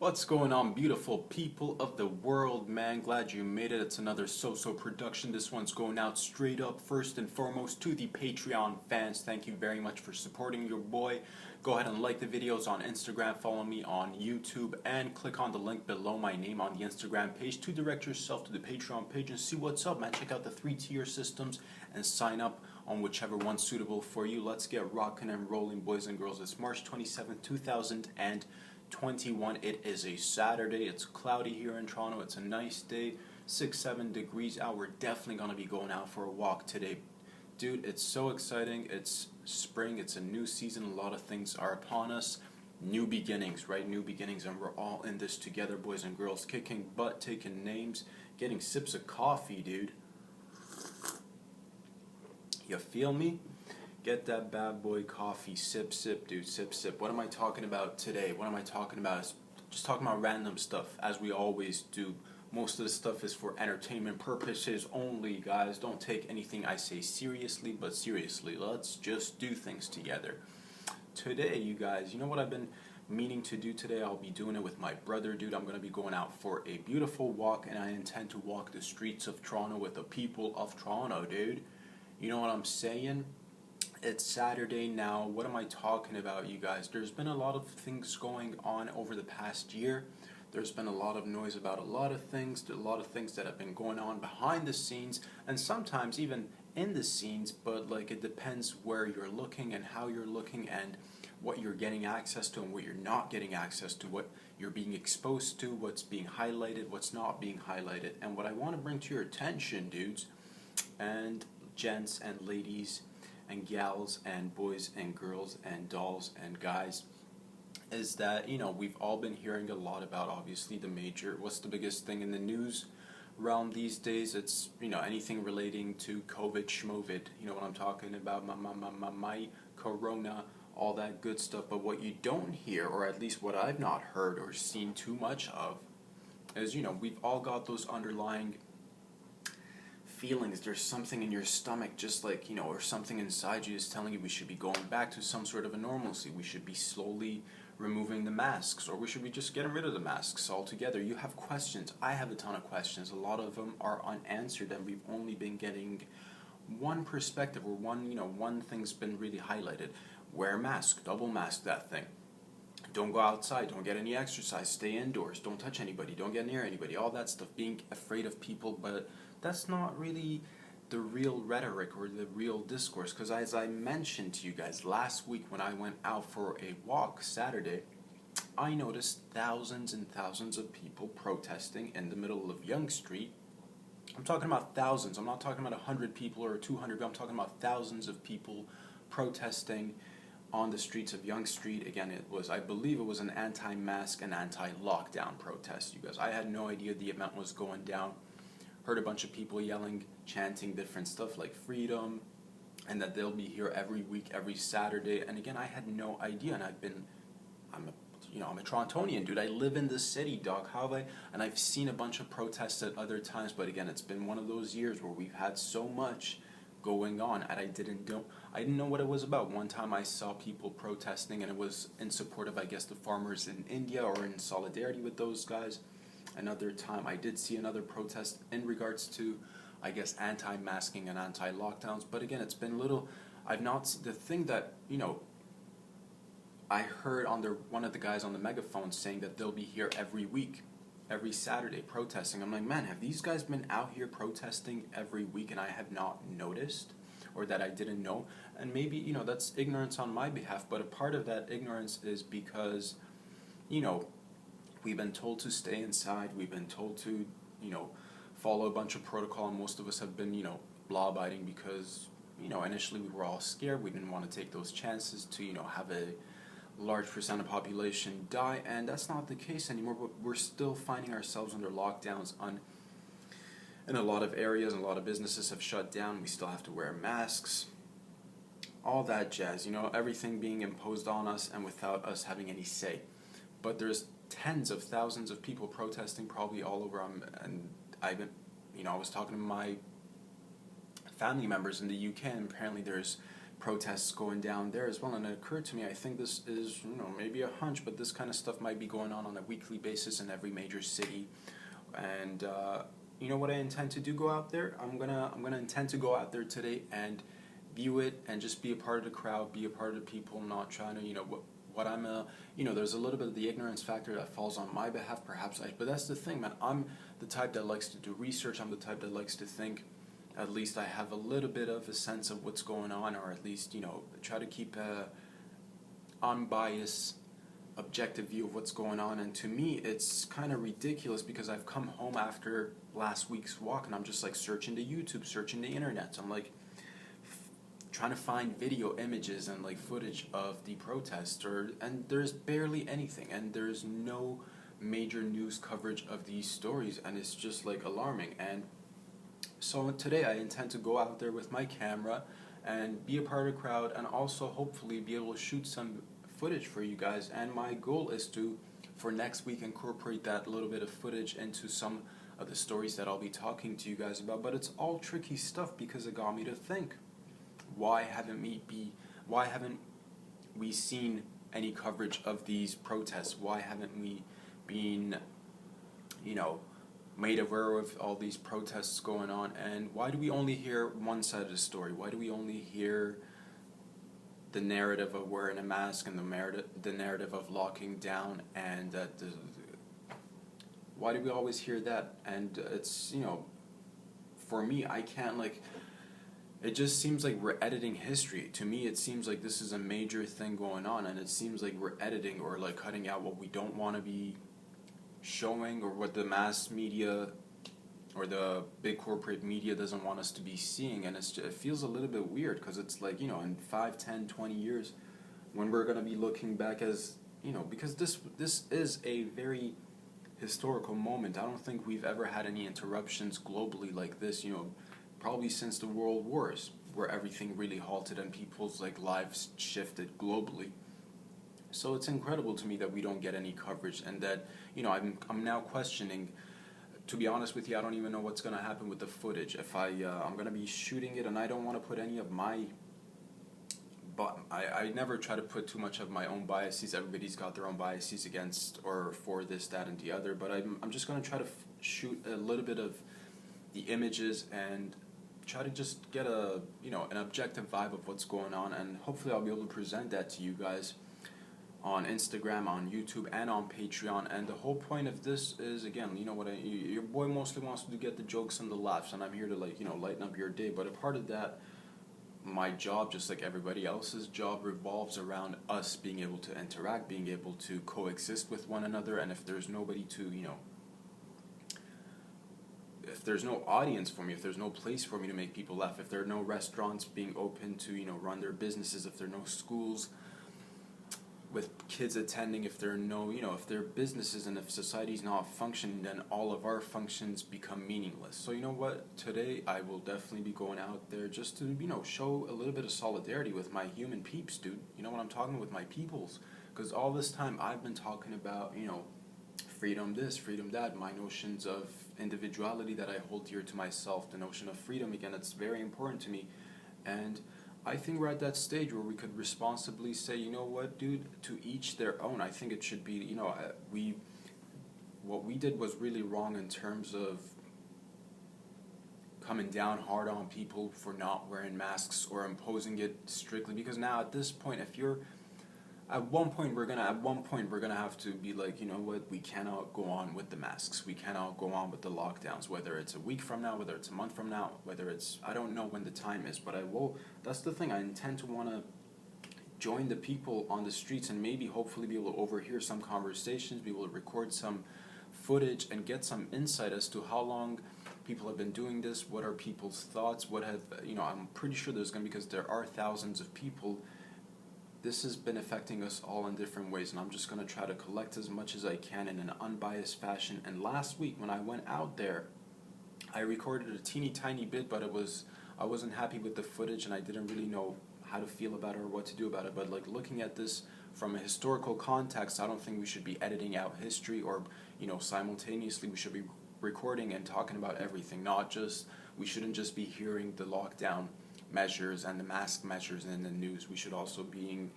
What's going on, beautiful people of the world, man? Glad you made it. It's another So-So production. This one's going out straight up, first and foremost, to the Patreon fans. Thank you very much for supporting your boy. Go ahead and like the videos on Instagram, follow me on YouTube, and click on the link below my name on the Instagram page to direct yourself to the Patreon page and see what's up, man. Check out the 3-tier systems and sign up on whichever one's suitable for you. Let's get rocking and rolling, boys and girls. It's March 27th, 2021. It is a Saturday. It's cloudy here in Toronto. It's a nice day, 6-7 degrees out. We're definitely going to be going out for a walk today. Dude, it's so exciting. It's spring. It's a new season. A lot of things are upon us. New beginnings, right? New beginnings, and we're all in this together, boys and girls. Kicking butt, taking names, getting sips of coffee, dude. You feel me? Get that bad boy coffee, sip, sip, dude, sip, sip. What am I talking about today? What am I talking about? Just talking about random stuff, as we always do. Most of the stuff is for entertainment purposes only, guys. Don't take anything I say seriously, but seriously, let's just do things together. Today, you guys, you know what I've been meaning to do today? I'll be doing it with my brother, dude. I'm going to be going out for a beautiful walk, and I intend to walk the streets of Toronto with the people of Toronto, dude. You know what I'm saying? It's Saturday now. What am I talking about, you guys? There's been a lot of things going on over the past year. There's been a lot of noise about a lot of things that have been going on behind the scenes, and sometimes even in the scenes, but like it depends where you're looking and how you're looking and what you're getting access to and what you're not getting access to, what you're being exposed to, what's being highlighted, what's not being highlighted. And what I want to bring to your attention, dudes and gents and ladies and gals and boys and girls and dolls and guys, is that, you know, we've all been hearing a lot about, obviously, what's the biggest thing in the news realm these days? It's, you know, anything relating to COVID, schmovid, you know what I'm talking about, my corona, all that good stuff. But what you don't hear, or at least what I've not heard or seen too much of, is, you know, we've all got those underlying feelings. There's something in your stomach, just like, you know, or something inside you is telling you we should be going back to some sort of a normalcy. We should be slowly removing the masks, or we should be just getting rid of the masks altogether. You have questions. I have a ton of questions. A lot of them are unanswered, and we've only been getting one perspective, or one thing's been really highlighted. Wear a mask, double mask that thing. Don't go outside, don't get any exercise, stay indoors, don't touch anybody, don't get near anybody, all that stuff, being afraid of people. But that's not really the real rhetoric or the real discourse, because as I mentioned to you guys last week when I went out for a walk Saturday, I noticed thousands and thousands of people protesting in the middle of Yonge Street. I'm talking about thousands. I'm not talking about 100 people or 200. I'm talking about thousands of people protesting on the streets of Yonge Street. Again, I believe it was an anti-mask and anti-lockdown protest, you guys. I had no idea the event was going down. Heard a bunch of people yelling, chanting different stuff like freedom, and that they'll be here every week, every Saturday. And again, I had no idea, and I'm a Torontonian, dude. I live in the city, dog. And I've seen a bunch of protests at other times, but again, it's been one of those years where we've had so much going on, and I didn't know what it was about. One time I saw people protesting, and it was in support of, I guess, the farmers in India, or in solidarity with those guys. Another time I did see another protest in regards to, I guess, anti-masking and anti-lockdowns. But again, it's been the thing that, you know, I heard on one of the guys on the megaphone saying that they'll be here every week, every Saturday protesting. I'm like, man, have these guys been out here protesting every week and I have not noticed, or that I didn't know? And maybe, you know, that's ignorance on my behalf, but a part of that ignorance is because, you know, we've been told to stay inside. We've been told to, you know, follow a bunch of protocol, and most of us have been, you know, law-abiding because, you know, initially we were all scared. We didn't want to take those chances to, you know, have a large percent of population die, and that's not the case anymore. But we're still finding ourselves under lockdowns in a lot of areas, and a lot of businesses have shut down. We still have to wear masks, all that jazz, you know, everything being imposed on us and without us having any say. But there's tens of thousands of people protesting probably all over, and I was talking to my family members in the UK, and apparently there's protests going down there as well. And it occurred to me, I think this is, maybe a hunch, but this kind of stuff might be going on a weekly basis in every major city. And you know what I intend to do? Go out there. I'm gonna intend to go out there today and view it and just be a part of the crowd, be a part of the people, not trying to, what I'm there's a little bit of the ignorance factor that falls on my behalf, perhaps. But that's the thing, man. I'm the type that likes to do research. I'm the type that likes to think. At least I have a little bit of a sense of what's going on, or at least, try to keep a unbiased, objective view of what's going on. And to me, it's kind of ridiculous because I've come home after last week's walk and I'm just like searching the YouTube, searching the internet. So I'm like trying to find video images and like footage of the protest, and there's barely anything, and there's no major news coverage of these stories, and it's just like alarming. And so today I intend to go out there with my camera and be a part of the crowd, and also hopefully be able to shoot some footage for you guys. And my goal is to, for next week, incorporate that little bit of footage into some of the stories that I'll be talking to you guys about. But it's all tricky stuff because it got me to think. Why haven't we seen any coverage of these protests? Why haven't we been, made aware of all these protests going on? And why do we only hear one side of the story? Why do we only hear the narrative of wearing a mask and the narrative of locking down, and why do we always hear that? And it's, for me, I can't, it just seems like we're editing history. To me, it seems like this is a major thing going on, and it seems like we're editing or like cutting out what we don't want to be showing, or what the mass media or the big corporate media doesn't want us to be seeing. And it feels a little bit weird because it's like, in 5, 10, 20 years when we're going to be looking back as, because this is a very historical moment. I don't think we've ever had any interruptions globally like this, probably since the World Wars, where everything really halted and people's lives shifted globally. So it's incredible to me that we don't get any coverage, and that I'm now questioning. To be honest with you, I don't even know what's going to happen with the footage. If I'm going to be shooting it, and I don't want to put any of my. But I never try to put too much of my own biases. Everybody's got their own biases against or for this, that, and the other. But I'm just going to try to shoot a little bit of the images and try to just get an objective vibe of what's going on, and hopefully I'll be able to present that to you guys on Instagram, on YouTube, and on Patreon. And the whole point of this is, again, your boy mostly wants to get the jokes and the laughs, and I'm here to lighten up your day. But a part of that, my job, just like everybody else's job, revolves around us being able to interact, being able to coexist with one another. And if there's nobody to, if there's no audience for me, if there's no place for me to make people laugh, if there are no restaurants being open to, run their businesses, if there are no schools with kids attending, if there are no, if there are businesses, and if society's not functioning, then all of our functions become meaningless. So you know what? Today I will definitely be going out there just to, show a little bit of solidarity with my human peeps, dude. You know what I'm talking with my peoples? Because all this time I've been talking about, freedom this, freedom that, my notions of individuality that I hold dear to myself, the notion of freedom, again, it's very important to me. And I think we're at that stage where we could responsibly say, you know what, dude, to each their own. I think it should be, what we did was really wrong in terms of coming down hard on people for not wearing masks or imposing it strictly. Because now at this point, at one point we're gonna have to be like, you know what, we cannot go on with the masks, we cannot go on with the lockdowns, whether it's a week from now, whether it's a month from now, whether it's, I don't know when the time is, but that's the thing, I intend to want to join the people on the streets and maybe hopefully be able to overhear some conversations, be able to record some footage and get some insight as to how long people have been doing this, what are people's thoughts, I'm pretty sure there's going to, because there are thousands of people. This has been affecting us all in different ways, and I'm just going to try to collect as much as I can in an unbiased fashion. And last week when I went out there, I recorded a teeny tiny bit, but I wasn't happy with the footage, and I didn't really know how to feel about it or what to do about it. But looking at this from a historical context, I don't think we should be editing out history, or simultaneously we should be recording and talking about everything. We shouldn't just be hearing the lockdown measures and the mask measures in the news, we should also be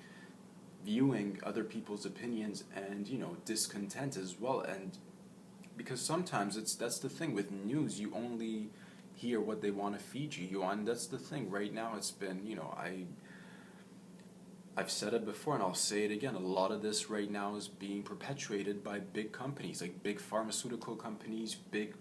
viewing other people's opinions and, discontent as well. And because sometimes that's the thing with news, you only hear what they want to feed you on. That's the thing. Right now it's been, I've said it before and I'll say it again. A lot of this right now is being perpetuated by big companies, like big pharmaceutical companies, big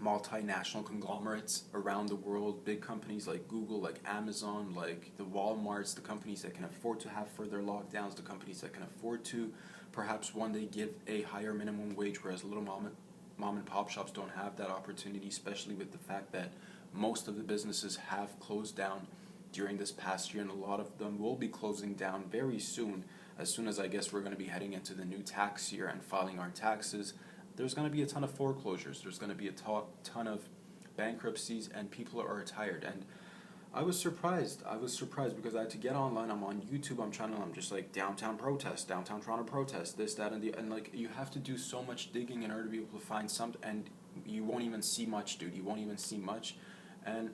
multinational conglomerates around the world, big companies like Google, like Amazon, like the Walmarts, the companies that can afford to have further lockdowns, the companies that can afford to perhaps one day give a higher minimum wage, whereas little mom and pop shops don't have that opportunity, especially with the fact that most of the businesses have closed down during this past year, and a lot of them will be closing down very soon as I guess we're going to be heading into the new tax year and filing our taxes. There's going to be a ton of foreclosures, there's going to be a ton of bankruptcies, and people are tired. And I was surprised because I had to get online. I'm on YouTube, I'm just like downtown Toronto protest, this, that, and like you have to do so much digging in order to be able to find something, and you won't even see much, dude. You won't even see much. And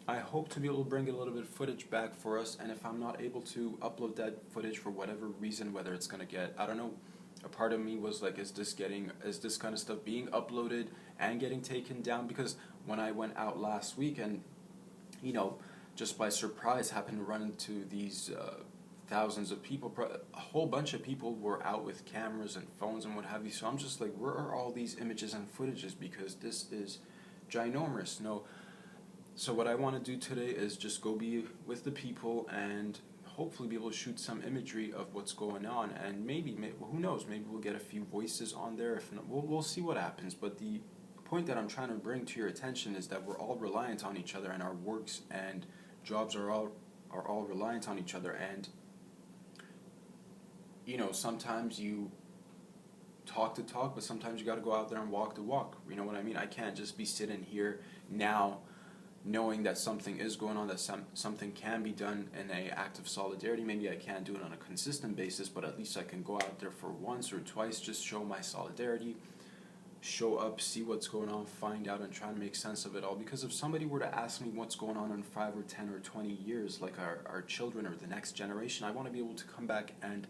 I hope to be able to bring a little bit of footage back for us, and if I'm not able to upload that footage for whatever reason, whether it's gonna get, I don't know, a part of me was like, is this kind of stuff being uploaded and getting taken down? Because when I went out last week and, just by surprise happened to run into these thousands of people, a whole bunch of people were out with cameras and phones and what have you, so I'm just like, where are all these images and footages? Because this is ginormous. So what I want to do today is just go be with the people and hopefully be able to shoot some imagery of what's going on, and maybe who knows, maybe we'll get a few voices on there. If not, we'll see what happens. But the point that I'm trying to bring to your attention is that we're all reliant on each other, and our works and jobs are all reliant on each other. And sometimes you talk to talk, but sometimes you got to go out there and walk the walk. You know what I mean? I can't just be sitting here now knowing that something is going on, that something can be done in an act of solidarity. Maybe I can't do it on a consistent basis, but at least I can go out there for once or twice, just show my solidarity, show up, see what's going on, find out, and try and make sense of it all. Because if somebody were to ask me what's going on in 5 or 10 or 20 years, like our children or the next generation, I want to be able to come back and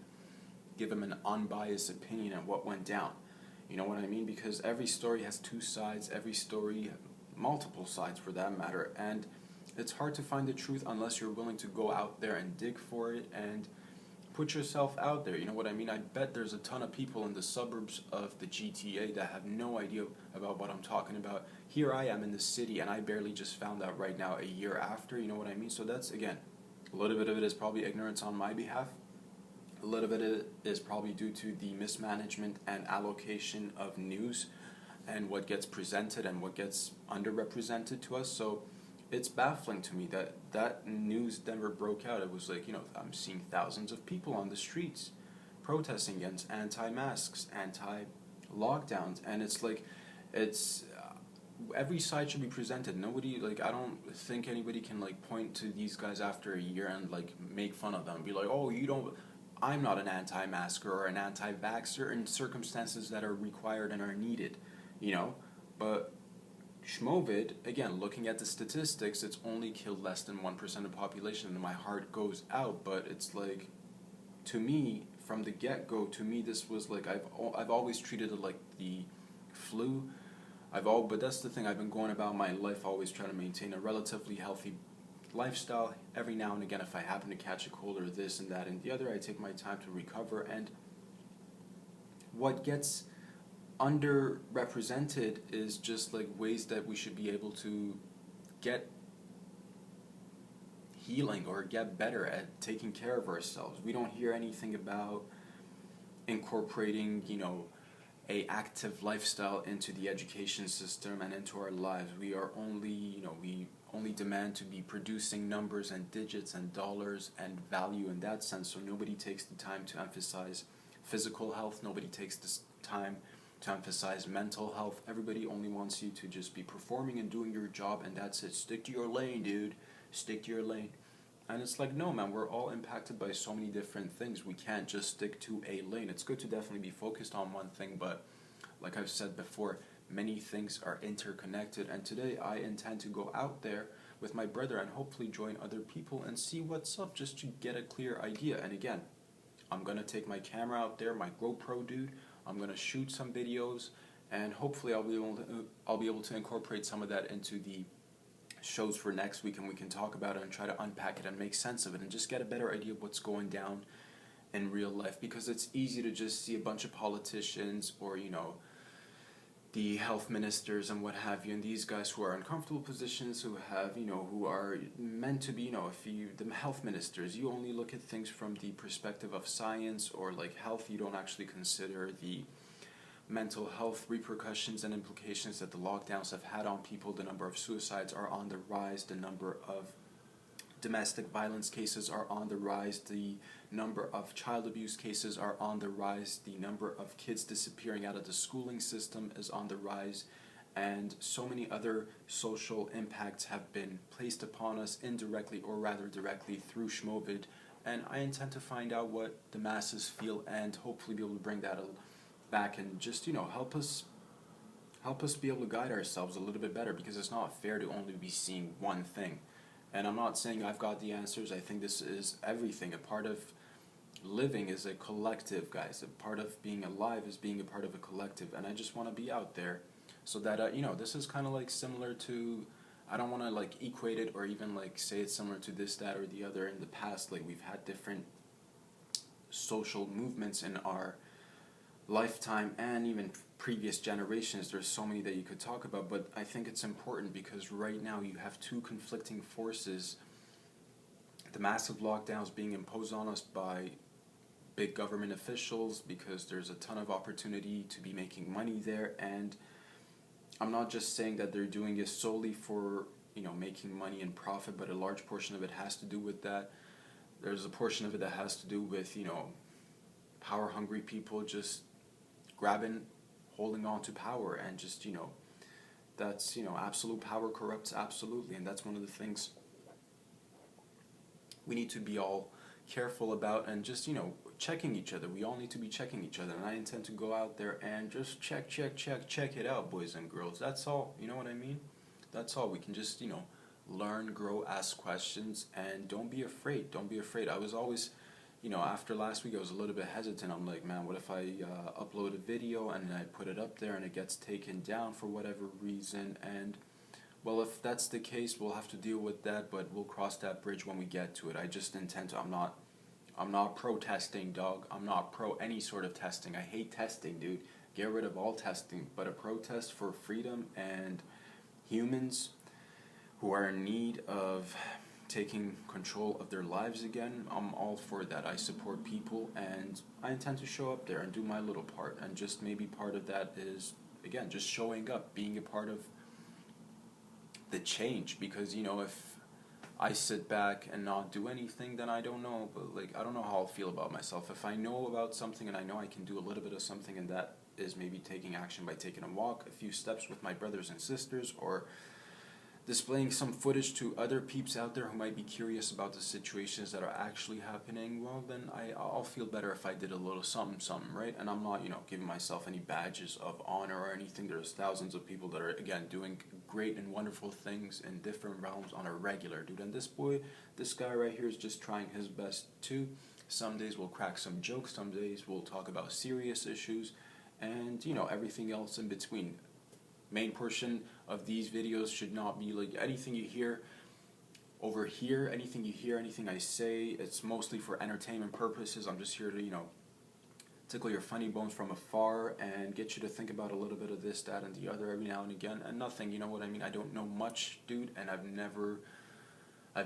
give them an unbiased opinion on what went down. You know what I mean? Because every story has two sides, every story multiple sides for that matter, and it's hard to find the truth unless you're willing to go out there and dig for it and put yourself out there. You know what I mean? I bet there's a ton of people in the suburbs of the GTA that have no idea about what I'm talking about. Here I am in the city, and I barely just found out right now a year after. You know what I mean? So that's, again, a little bit of it is probably ignorance on my behalf. A little bit is probably due to the mismanagement and allocation of news and what gets presented and what gets underrepresented to us. So it's baffling to me that news never broke out. It was like, I'm seeing thousands of people on the streets protesting against anti-masks, anti-lockdowns, and it's like, every side should be presented. Nobody, I don't think anybody can point to these guys after a year and make fun of them and be like, oh, I'm not an anti-masker or an anti-vaxxer in circumstances that are required and are needed. But Schmovid, again, looking at the statistics, it's only killed less than 1% of the population, and my heart goes out. But it's like, to me, from the get-go, this was I've always treated it like the flu. But that's the thing, I've been going about my life always trying to maintain a relatively healthy lifestyle. Every now and again, if I happen to catch a cold or this and that and the other, I take my time to recover. And what gets underrepresented is just ways that we should be able to get healing or get better at taking care of ourselves. We don't hear anything about incorporating, a active lifestyle into the education system and into our lives. We are only, we only demand to be producing numbers and digits and dollars and value in that sense. So nobody takes the time to emphasize physical health. Nobody takes the time to emphasize mental health. Everybody only wants you to just be performing and doing your job, and that's it. Stick to your lane, dude. Stick to your lane. And it's like, no, man, we're all impacted by so many different things. We can't just stick to a lane. It's good to definitely be focused on one thing, but like I've said before, many things are interconnected. And today I intend to go out there with my brother and hopefully join other people and see what's up, just to get a clear idea. And again, I'm gonna take my camera out there, my GoPro, dude. I'm gonna shoot some videos, and hopefully I'll be able to incorporate some of that into the shows for next week, and we can talk about it and try to unpack it and make sense of it and just get a better idea of what's going down in real life. Because it's easy to just see a bunch of politicians or, you know, the health ministers and what have you, and these guys who are in comfortable positions, who have, you know, who are meant to be, you know, if you, the health ministers, you only look at things from the perspective of science or like health. You don't actually consider the mental health repercussions and implications that the lockdowns have had on people. The number of suicides are on the rise, the number of domestic violence cases are on the rise, the number of child abuse cases are on the rise, the number of kids disappearing out of the schooling system is on the rise, and so many other social impacts have been placed upon us indirectly or rather directly through Schmovid. And I intend to find out what the masses feel and hopefully be able to bring that back and just, you know, help us be able to guide ourselves a little bit better, because it's not fair to only be seeing one thing. And I'm not saying I've got the answers. I think this is everything. A part of living is a collective, guys. A part of being alive is being a part of a collective. And I just want to be out there so that, you know, this is kind of like similar to, I don't want to like equate it or even like say it's similar to this, that, or the other in the past. Like, we've had different social movements in our lifetime and even previous generations. There's so many that you could talk about, but I think it's important because right now you have two conflicting forces: the massive lockdowns being imposed on us by big government officials because there's a ton of opportunity to be making money there, and I'm not just saying that they're doing it solely for, you know, making money and profit, but a large portion of it has to do with that. There's a portion of it that has to do with, you know, power hungry people just holding on to power, and just, you know, that's, you know, absolute power corrupts absolutely, and that's one of the things we need to be all careful about, and just, you know, checking each other. We all need to be checking each other, and I intend to go out there and just check it out, boys and girls. That's all, you know what I mean? That's all. We can just, you know, learn, grow, ask questions, and don't be afraid. I was always, you know, after last week I was a little bit hesitant. I'm like, man, what if I upload a video and I put it up there and it gets taken down for whatever reason? And well, if that's the case, we'll have to deal with that, but we'll cross that bridge when we get to it. I just intend to, I'm not pro-testing, dog. I'm not pro any sort of testing. I hate testing, dude. Get rid of all testing. But a protest for freedom and humans who are in need of taking control of their lives again, I'm all for that. I support people, and I intend to show up there and do my little part. And just maybe part of that is, again, just showing up, being a part of the change. Because, you know, if I sit back and not do anything, then I don't know, but like, I don't know how I'll feel about myself. If I know about something and I know I can do a little bit of something, and that is maybe taking action by taking a walk, a few steps with my brothers and sisters, or displaying some footage to other peeps out there who might be curious about the situations that are actually happening, well, then I'll feel better if I did a little something, right? And I'm not, you know, giving myself any badges of honor or anything. There's thousands of people that are, again, doing great and wonderful things in different realms on a regular, dude. And this guy right here is just trying his best too. Some days we'll crack some jokes, some days we'll talk about serious issues, and, you know, everything else in between. Main portion of these videos should not be like anything you hear over here, anything I say, it's mostly for entertainment purposes. I'm just here to, you know, tickle your funny bones from afar and get you to think about a little bit of this, that, and the other every now and again, and nothing, you know what I mean? I don't know much, dude, and I've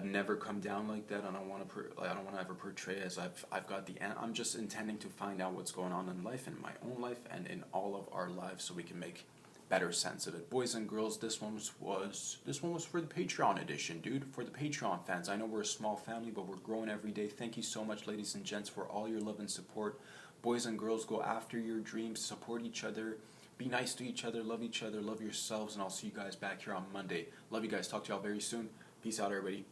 never come down like that, and I don't want to ever portray as I've got the end. I'm just intending to find out what's going on in life, in my own life, and in all of our lives, so we can make better sense of it. Boys and girls, this one was for the Patreon edition, dude. For the Patreon fans. I know we're a small family, but we're growing every day. Thank you so much, ladies and gents, for all your love and support. Boys and girls, go after your dreams, support each other, be nice to each other, love yourselves, and I'll see you guys back here on Monday. Love you guys. Talk to y'all very soon. Peace out, everybody.